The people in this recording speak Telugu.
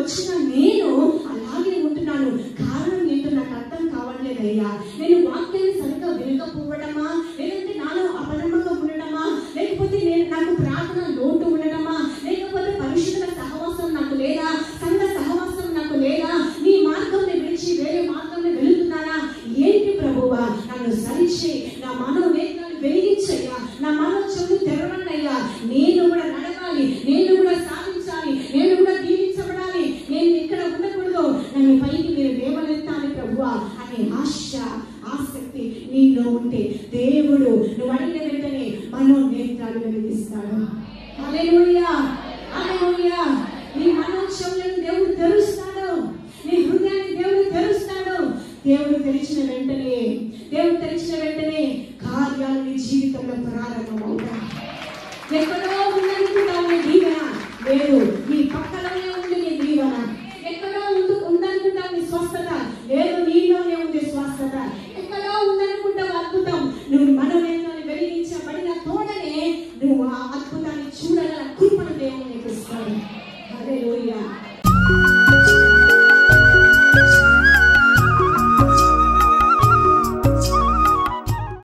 వచ్చిన నేను అలాగే ఉంటున్నాను. కారణం ఏంటో నాకు అర్థం కావట్లేదయ్యా. నేను వాక్యాన్ని సరిగ్గా వినకపోవడమా, లేదంటే నాలో అపనమ్మకం ఉండటమా, లేకపోతే నాకు ప్రార్థన లోటు ఉండటమా, లేకపోతే పరిశుద్ధ సహవాసం నాకు లేదా, సంఘ సహవాసం నాకు లేదా, నీ మార్గంని విడిచి వేరే మార్గంని వెళుతున్నానా? ఏంటి ప్రభువా? నన్ను సరిచే, నా మనోవేగాన్ని వెలిగించయ్యా, నా మనో చెవులు తెరవండి అయ్యా. నేను కూడా నడవాలి, నేను కూడా సాధించాలి, నేను కూడా దీవించబడాలి, నేను ఇక్కడ ఉండకూడదు, నన్ను పైకి మీరు లేవనెత్తాలి ప్రభువా అనే ఆశ, ఆసక్తి నీలో ఉంటే దేవుడు నువ్వు అడిగిన వెంటనే మనోనేత్రాలు వెలిగిస్తాడు. హల్లెలూయా, హల్లెలూయా. నీ మనోచెవులను దేవుడు తెరుస్తాడు, నీ హృదయాన్ని దేవుడు తెరుస్తాడు. దేవుడు తెరిచిన వెంటనే కార్యాలు నీ జీవితంలో ప్రారంభమవుతాయి. ఎక్కడో